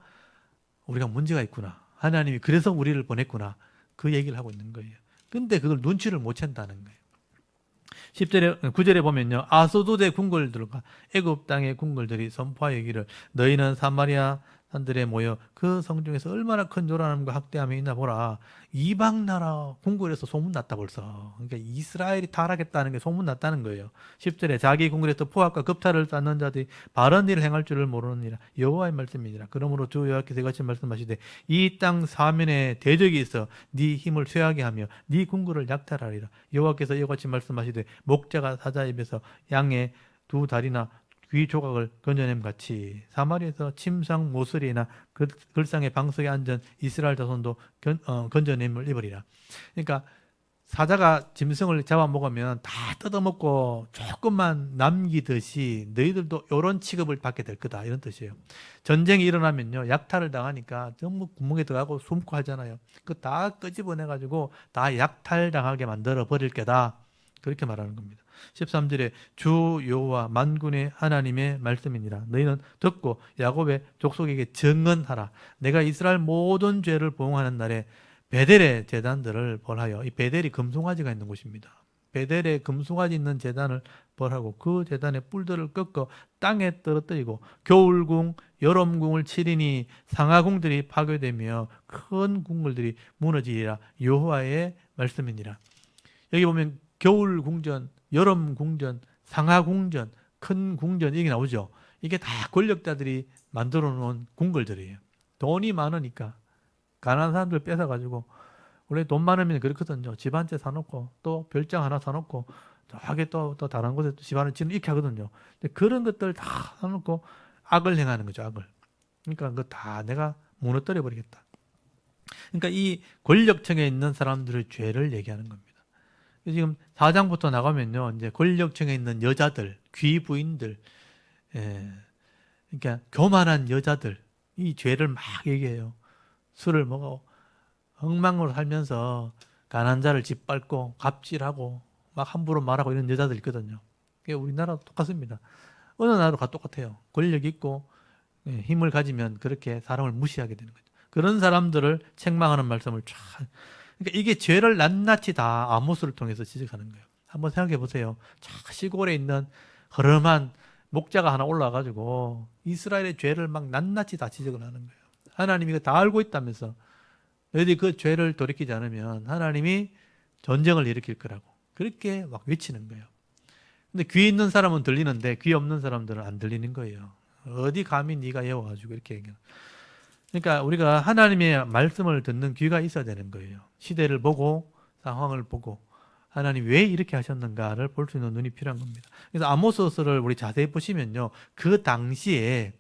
우리가 문제가 있구나. 하나님이 그래서 우리를 보냈구나. 그 얘기를 하고 있는 거예요. 근데 그걸 눈치를 못 챈다는 거예요. 10절에 9절에 보면요. 아소도대 궁궐들과 애굽 땅의 궁궐들이 선포하여 이기를 너희는 사마리아 산들에 모여 그 성중에서 얼마나 큰 요란함과 학대함이 있나 보라. 이방 나라 궁궐에서 소문났다 벌써. 그러니까 이스라엘이 타락했다는 게 소문났다는 거예요. 10절에 자기 궁궐에서 포악과 급탈을 쌓는 자들이 바른 일을 행할 줄을 모르느니라. 여호와의 말씀이니라. 그러므로 주 여호와께서 이같이 말씀하시되 이 땅 사면에 대적이 있어 네 힘을 쇠하게 하며 네 궁궐을 약탈하리라. 여호와께서 이같이 말씀하시되 목자가 사자 입에서 양의 두 다리나 귀 조각을 건져냄 같이 사마리아에서 침상 모서리나 글상의 방석에 앉은 이스라엘 자손도 건져냄을 입으리라. 그러니까 사자가 짐승을 잡아먹으면 다 뜯어먹고 조금만 남기듯이 너희들도 이런 취급을 받게 될 거다 이런 뜻이에요. 전쟁이 일어나면요 약탈을 당하니까 전부 구멍에 들어가고 숨고 하잖아요. 그 다 끄집어내가지고 다 약탈당하게 만들어 버릴 거다 그렇게 말하는 겁니다. 13절에 주 여호와 만군의 하나님의 말씀이니라. 너희는 듣고 야곱의 족속에게 증언하라. 내가 이스라엘 모든 죄를 보응하는 날에 베델의 제단들을 벌하여, 이 베델이 금송아지가 있는 곳입니다. 베델에 금송아지 있는 제단을 벌하고 그 제단의 뿔들을 꺾어 땅에 떨어뜨리고 겨울궁, 여름궁을 치리니 상하궁들이 파괴되며 큰 궁궐들이 무너지리라. 여호와의 말씀이니라. 여기 보면 겨울 궁전, 여름 궁전, 상하 궁전, 큰 궁전 이게 나오죠. 이게 다 권력자들이 만들어 놓은 궁궐들이에요. 돈이 많으니까 가난한 사람들 뺏어가지고 원래 돈 많으면 그렇거든요. 집 한 채 사놓고 또 별장 하나 사놓고 저기 또 다른 곳에 또 집 하나 짓는 이렇게 하거든요. 근데 그런 것들 다 사놓고 악을 행하는 거죠. 악을. 그러니까 그거 다 내가 무너뜨려 버리겠다. 그러니까 이 권력층에 있는 사람들의 죄를 얘기하는 겁니다. 지금 4장부터 나가면요, 이제 권력층에 있는 여자들, 귀부인들, 그러니까 교만한 여자들, 이 죄를 막 얘기해요. 술을 먹어 엉망으로 살면서 가난한 자를 짓밟고 갑질하고 막 함부로 말하고 이런 여자들 있거든요. 우리나라도 똑같습니다. 어느 나라도 똑같아요. 권력 있고 힘을 가지면 그렇게 사람을 무시하게 되는 거죠. 그런 사람들을 책망하는 말씀을 쫙. 그러니까 이게 죄를 낱낱이 다 아모스를 통해서 지적하는 거예요. 한번 생각해 보세요. 시골에 있는 허름한 목자가 하나 올라와가지고 이스라엘의 죄를 막 낱낱이 다 지적을 하는 거예요. 하나님이 이거 다 알고 있다면서 너희들이 그 죄를 돌이키지 않으면 하나님이 전쟁을 일으킬 거라고 그렇게 막 외치는 거예요. 근데 귀 있는 사람은 들리는데 귀 없는 사람들은 안 들리는 거예요. 어디 감히 네가 예워가지고 이렇게 얘기해요. 그러니까 우리가 하나님의 말씀을 듣는 귀가 있어야 되는 거예요. 시대를 보고 상황을 보고 하나님 왜 이렇게 하셨는가를 볼 수 있는 눈이 필요한 겁니다. 그래서 아모스서를 우리 자세히 보시면요. 그 당시에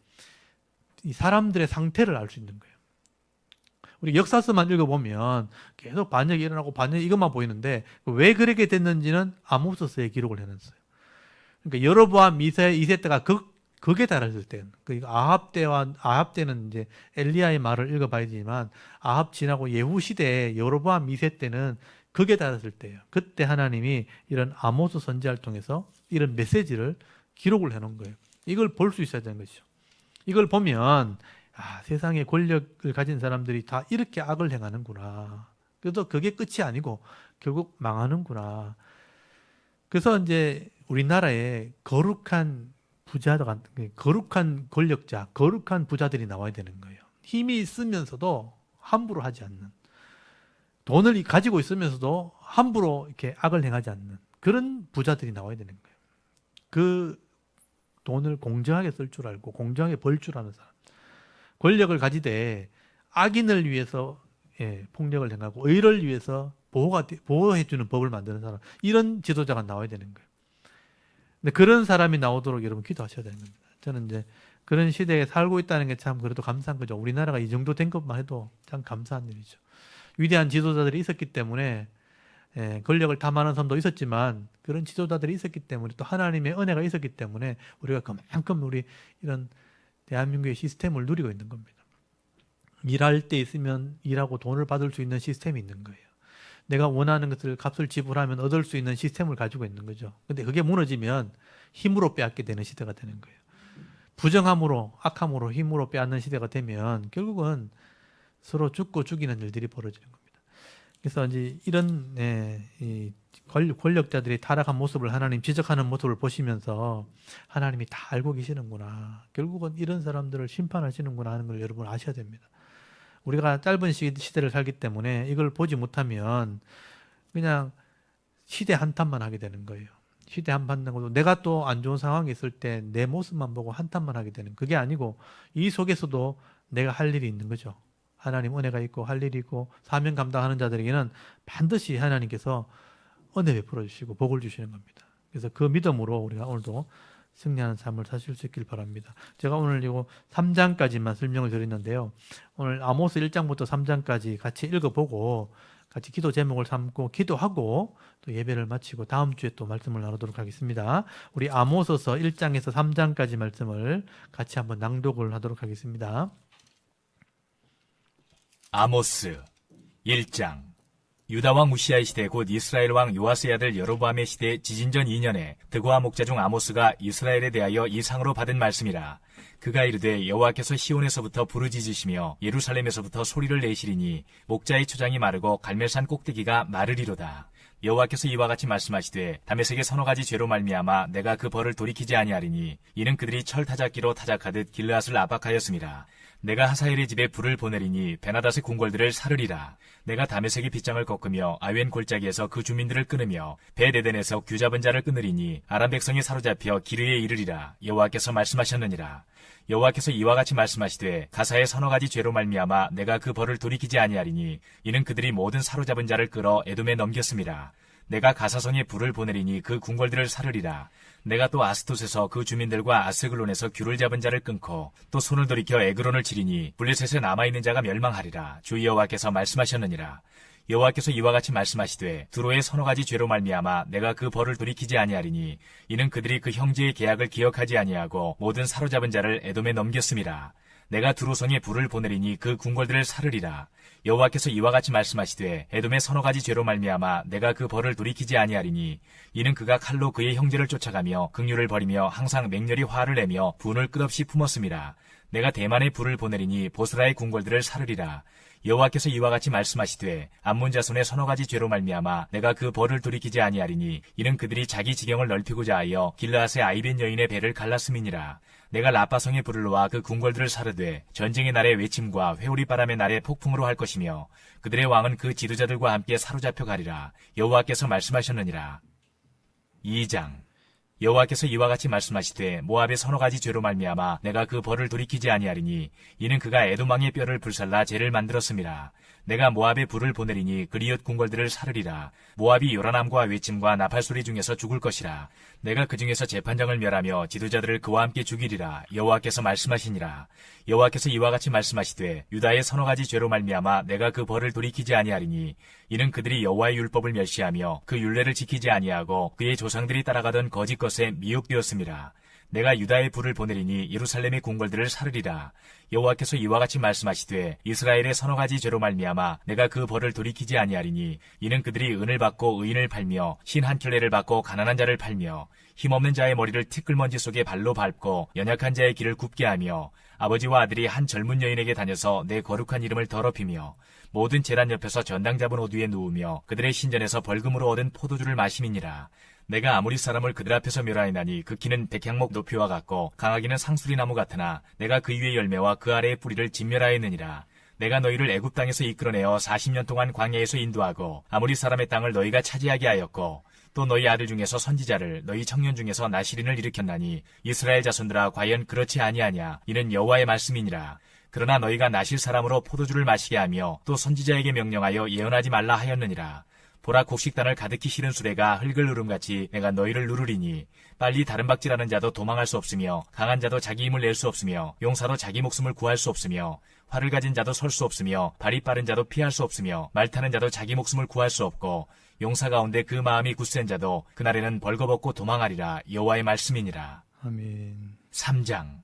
이 사람들의 상태를 알 수 있는 거예요. 우리 역사서만 읽어보면 계속 반역이 일어나고 반역 이것만 보이는데 왜 그렇게 됐는지는 아모스서에 기록을 해놨어요. 그러니까 여로보암 2세 때가 극에 달했을 때, 그 아합 때는 이제 엘리야의 말을 읽어봐야지만 아합 지나고 예후 시대에 여로보암 2세 때는 극에 달했을 때예요. 그때 하나님이 이런 아모스 선지자를 통해서 이런 메시지를 기록을 해놓은 거예요. 이걸 볼 수 있어야 되는 것이죠. 이걸 보면 세상에 권력을 가진 사람들이 다 이렇게 악을 행하는구나. 그래도 그게 끝이 아니고 결국 망하는구나. 그래서 이제 우리나라에 거룩한 거룩한 권력자, 거룩한 부자들이 나와야 되는 거예요. 힘이 있으면서도 함부로 하지 않는, 돈을 가지고 있으면서도 함부로 이렇게 악을 행하지 않는 그런 부자들이 나와야 되는 거예요. 그 돈을 공정하게 쓸 줄 알고 공정하게 벌 줄 아는 사람. 권력을 가지되 악인을 위해서 폭력을 행하고 의를 위해서 보호해주는 법을 만드는 사람. 이런 지도자가 나와야 되는 거예요. 근데 그런 사람이 나오도록 여러분 기도하셔야 되는 겁니다. 저는 이제 그런 시대에 살고 있다는 게 참 그래도 감사한 거죠. 우리나라가 이 정도 된 것만 해도 참 감사한 일이죠. 위대한 지도자들이 있었기 때문에 권력을 탐하는 사람도 있었지만 그런 지도자들이 있었기 때문에 또 하나님의 은혜가 있었기 때문에 우리가 그만큼 우리 이런 대한민국의 시스템을 누리고 있는 겁니다. 일할 때 있으면 일하고 돈을 받을 수 있는 시스템이 있는 거예요. 내가 원하는 것을 값을 지불하면 얻을 수 있는 시스템을 가지고 있는 거죠. 근데 그게 무너지면 힘으로 빼앗게 되는 시대가 되는 거예요. 부정함으로, 악함으로, 힘으로 빼앗는 시대가 되면 결국은 서로 죽고 죽이는 일들이 벌어지는 겁니다. 그래서 이제 이런 이 권력자들이 타락한 모습을 하나님 지적하는 모습을 보시면서 하나님이 다 알고 계시는구나. 결국은 이런 사람들을 심판하시는구나 하는 걸 여러분 아셔야 됩니다. 우리가 짧은 시대를 살기 때문에 이걸 보지 못하면 그냥 시대 한탄만 하게 되는 거예요. 시대 한탄만 하고 내가 또 안 좋은 상황이 있을 때 내 모습만 보고 한탄만 하게 되는 그게 아니고 이 속에서도 내가 할 일이 있는 거죠. 하나님 은혜가 있고 할 일이 있고 사명 감당하는 자들에게는 반드시 하나님께서 은혜 베풀어 주시고 복을 주시는 겁니다. 그래서 그 믿음으로 우리가 오늘도 승리하는 삶을 사실 수 있길 바랍니다. 제가 오늘 이거 3장까지만 설명을 드렸는데요. 오늘 아모스 1장부터 3장까지 같이 읽어보고 같이 기도 제목을 삼고 기도하고 또 예배를 마치고 다음 주에 또 말씀을 나누도록 하겠습니다. 우리 아모스서 1장에서 3장까지 말씀을 같이 한번 낭독을 하도록 하겠습니다. 아모스 1장. 유다왕 우시아의 시대 곧 이스라엘 왕 요아스의 아들 여로보암의 시대 지진전 2년에 드고아 목자 중 아모스가 이스라엘에 대하여 이상으로 받은 말씀이라. 그가 이르되 여호와께서 시온에서부터 부르짖으시며 예루살렘에서부터 소리를 내시리니 목자의 초장이 마르고 갈멜산 꼭대기가 마르리로다. 여호와께서 이와 같이 말씀하시되 다메섹의 서너 가지 죄로 말미암아 내가 그 벌을 돌이키지 아니하리니 이는 그들이 철 타작기로 타작하듯 길르앗을 압박하였음이라. 내가 하사엘의 집에 불을 보내리니 베나닷의 궁궐들을 사르리라. 내가 다메섹의 빗장을 꺾으며 아웬 골짜기에서 그 주민들을 끊으며 베데덴에서 귀잡은 자를 끊으리니 아람 백성이 사로잡혀 기르에 이르리라. 여호와께서 말씀하셨느니라. 여호와께서 이와 같이 말씀하시되 가사의 서너 가지 죄로 말미암아 내가 그 벌을 돌이키지 아니하리니 이는 그들이 모든 사로잡은 자를 끌어 에돔에 넘겼음이라. 내가 가사성에 불을 보내리니 그 궁궐들을 사르리라. 내가 또 아스토스에서 그 주민들과 아스글론에서 귤을 잡은 자를 끊고 또 손을 돌이켜 에그론을 치리니 블레셋에 남아있는 자가 멸망하리라. 주 여호와께서 말씀하셨느니라. 여호와께서 이와 같이 말씀하시되 두로의 서너 가지 죄로 말미암아 내가 그 벌을 돌이키지 아니하리니 이는 그들이 그 형제의 계약을 기억하지 아니하고 모든 사로잡은 자를 에돔에 넘겼음이라. 내가 두로성에 불을 보내리니 그 궁궐들을 사르리라. 여호와께서 이와 같이 말씀하시되 에돔의 서너 가지 죄로 말미암아 내가 그 벌을 돌이키지 아니하리니 이는 그가 칼로 그의 형제를 쫓아가며 긍휼을 버리며 항상 맹렬히 화를 내며 분을 끝없이 품었음이라. 내가 대만에 불을 보내리니 보스라의 궁궐들을 사르리라. 여호와께서 이와 같이 말씀하시되 암몬 자손의 서너 가지 죄로 말미암아 내가 그 벌을 돌이키지 아니하리니 이는 그들이 자기 지경을 넓히고자 하여 길르앗의 아이벤 여인의 배를 갈랐음이니라. 내가 라빠성에 불을 놓아 그 궁궐들을 사르되 전쟁의 날의 외침과 회오리 바람의 날의 폭풍으로 할 것이며 그들의 왕은 그 지도자들과 함께 사로잡혀 가리라. 여호와께서 말씀하셨느니라. 2장. 여호와께서 이와 같이 말씀하시되 모압의 서너 가지 죄로 말미암아 내가 그 벌을 돌이키지 아니하리니 이는 그가 에돔 왕의 뼈를 불살라 죄를 만들었음이라. 내가 모압에 불을 보내리니 그리엇 궁궐들을 사르리라. 모압이 요란함과 외침과 나팔소리 중에서 죽을 것이라. 내가 그 중에서 재판장을 멸하며 지도자들을 그와 함께 죽이리라. 여호와께서 말씀하시니라. 여호와께서 이와 같이 말씀하시되 유다의 서너 가지 죄로 말미암아 내가 그 벌을 돌이키지 아니하리니 이는 그들이 여호와의 율법을 멸시하며 그 율례를 지키지 아니하고 그의 조상들이 따라가던 거짓 것에 미혹되었음이라. 내가 유다의 불을 보내리니 예루살렘의 궁궐들을 사르리라. 여호와께서 이와 같이 말씀하시되 이스라엘의 서너 가지 죄로 말미암아 내가 그 벌을 돌이키지 아니하리니 이는 그들이 은을 받고 의인을 팔며 신 한 켤레를 받고 가난한 자를 팔며 힘없는 자의 머리를 티끌먼지 속에 발로 밟고 연약한 자의 길을 굽게 하며 아버지와 아들이 한 젊은 여인에게 다녀서 내 거룩한 이름을 더럽히며 모든 제란 옆에서 전당 잡은 옷 위에 누우며 그들의 신전에서 벌금으로 얻은 포도주를 마심이니라. 내가 아무리 사람을 그들 앞에서 멸하였나니 그 키는 백향목 높이와 같고 강하기는 상수리 나무 같으나 내가 그 위의 열매와 그 아래의 뿌리를 진멸하였느니라. 내가 너희를 애굽 땅에서 이끌어내어 40년 동안 광야에서 인도하고 아무리 사람의 땅을 너희가 차지하게 하였고 또 너희 아들 중에서 선지자를 너희 청년 중에서 나시린을 일으켰나니 이스라엘 자손들아 과연 그렇지 아니하냐. 이는 여호와의 말씀이니라. 그러나 너희가 나실 사람으로 포도주를 마시게 하며 또 선지자에게 명령하여 예언하지 말라 하였느니라. 보라 곡식단을 가득히 실은 수레가 흙을 누름같이 내가 너희를 누르리니 빨리 다른 박질하는 자도 도망할 수 없으며 강한 자도 자기 힘을 낼 수 없으며 용사도 자기 목숨을 구할 수 없으며 활을 가진 자도 설 수 없으며 발이 빠른 자도 피할 수 없으며 말 타는 자도 자기 목숨을 구할 수 없고 용사 가운데 그 마음이 굳센 자도 그날에는 벌거벗고 도망하리라. 여호와의 말씀이니라. 아멘. 3장.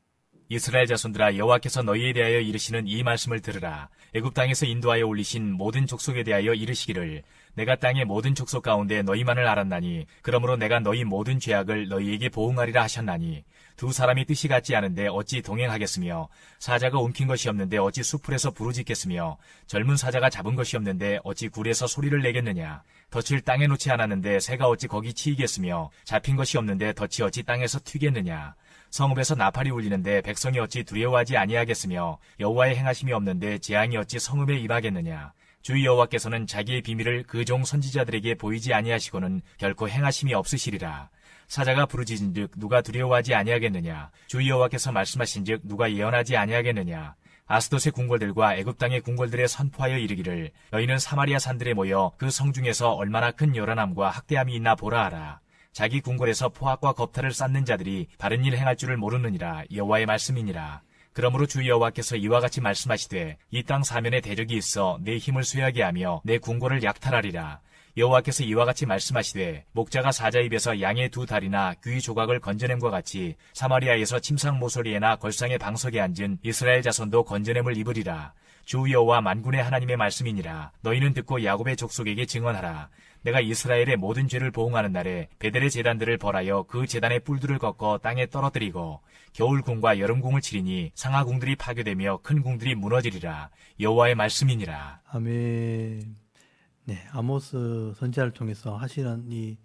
이스라엘 자손들아, 여호와께서 너희에 대하여 이르시는 이 말씀을 들으라. 애굽 땅에서 인도하여 올리신 모든 족속에 대하여 이르시기를 내가 땅의 모든 족속 가운데 너희만을 알았나니 그러므로 내가 너희 모든 죄악을 너희에게 보응하리라 하셨나니 두 사람이 뜻이 같지 않은데 어찌 동행하겠으며 사자가 옮긴 것이 없는데 어찌 수풀에서 부르짖겠으며 젊은 사자가 잡은 것이 없는데 어찌 굴에서 소리를 내겠느냐. 덫을 땅에 놓지 않았는데 새가 어찌 거기 치이겠으며 잡힌 것이 없는데 덫이 어찌 땅에서 튀겠느냐. 성읍에서 나팔이 울리는데 백성이 어찌 두려워하지 아니하겠으며 여호와의 행하심이 없는데 재앙이 어찌 성읍에 임하겠느냐. 주 여호와께서는 자기의 비밀을 그 종 선지자들에게 보이지 아니하시고는 결코 행하심이 없으시리라. 사자가 부르짖은즉 누가 두려워하지 아니하겠느냐. 주 여호와께서 말씀하신즉 누가 예언하지 아니하겠느냐. 아스돗의 궁궐들과 애굽 땅의 궁궐들에 선포하여 이르기를 너희는 사마리아 산들에 모여 그 성중에서 얼마나 큰 요란함과 학대함이 있나 보라 하라. 자기 궁궐에서 포악과 겁탈을 쌓는 자들이 바른 일 행할 줄을 모르느니라. 여호와의 말씀이니라. 그러므로 주 여호와께서 이와 같이 말씀하시되 이 땅 사면에 대적이 있어 내 힘을 쇠하게 하며 내 궁궐을 약탈하리라. 여호와께서 이와 같이 말씀하시되 목자가 사자 입에서 양의 두 다리나 귀 조각을 건져냄과 같이 사마리아에서 침상 모서리에나 걸상의 방석에 앉은 이스라엘 자손도 건져냄을 입으리라. 주 여호와 만군의 하나님의 말씀이니라. 너희는 듣고 야곱의 족속에게 증언하라. 내가 이스라엘의 모든 죄를 보응하는 날에 베델의 제단들을 벌하여 그 제단의 뿔들을 꺾어 땅에 떨어뜨리고 겨울궁과 여름궁을 치리니 상하궁들이 파괴되며 큰 궁들이 무너지리라. 여호와의 말씀이니라. 아멘. 네, 아모스 선지자를 통해서 하시는 이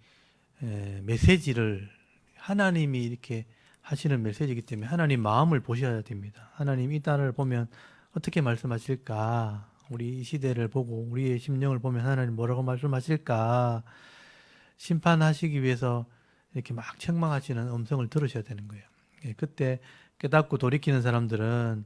메시지를 하나님이 이렇게 하시는 메시지이기 때문에 하나님 마음을 보셔야 됩니다. 하나님 이 딸을 보면 어떻게 말씀하실까? 우리 이 시대를 보고 우리의 심령을 보면 하나님 뭐라고 말씀하실까? 심판하시기 위해서 이렇게 막 책망하시는 음성을 들으셔야 되는 거예요. 예, 그때 깨닫고 돌이키는 사람들은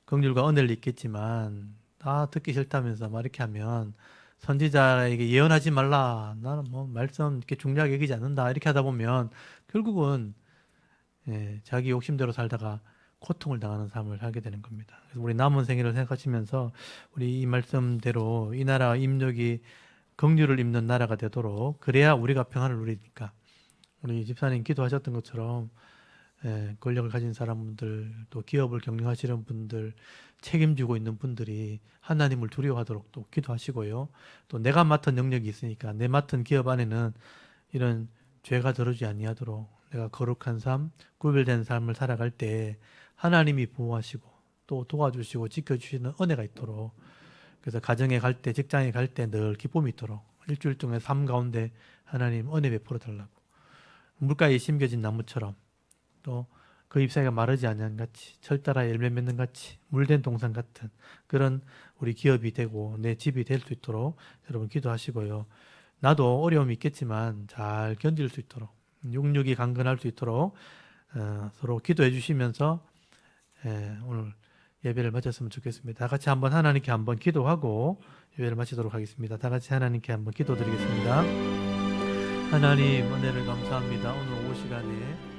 긍휼과 은혜를 있겠지만 다 듣기 싫다면서 막 이렇게 하면 선지자에게 예언하지 말라. 나는 뭐 말씀 이렇게 중요하게 여기지 않는다. 이렇게 하다 보면 결국은 자기 욕심대로 살다가 고통을 당하는 삶을 살게 되는 겁니다. 그래서 우리 남은 생애를 생각하시면서 우리 이 말씀대로 이 나라 임력이 긍휼을 입는 나라가 되도록 그래야 우리가 평안을 누리니까 우리 집사님 기도하셨던 것처럼 권력을 가진 사람들 또 기업을 경영하시는 분들 책임지고 있는 분들이 하나님을 두려워하도록 또 기도하시고요. 또 내가 맡은 영역이 있으니까 내 맡은 기업 안에는 이런 죄가 들어오지 아니하도록 내가 거룩한 삶, 구별된 삶을 살아갈 때 하나님이 보호하시고 또 도와주시고 지켜주시는 은혜가 있도록 그래서 가정에 갈 때, 직장에 갈 때 늘 기쁨이 있도록 일주일 동안 삶 가운데 하나님 은혜 베풀어 달라고 물가에 심겨진 나무처럼 또 그 잎사귀가 마르지 않는 같이 철따라 열매 맺는 같이 물된 동산 같은 그런 우리 기업이 되고 내 집이 될 수 있도록 여러분 기도하시고요. 나도 어려움이 있겠지만 잘 견딜 수 있도록 육육이 강건할 수 있도록 서로 기도해 주시면서 오늘 예배를 마쳤으면 좋겠습니다. 다 같이 한번 하나님께 한번 기도하고 예배를 마치도록 하겠습니다. 다 같이 하나님께 한번 기도드리겠습니다. 하나님 은혜를 감사합니다. 오늘 오후 시간에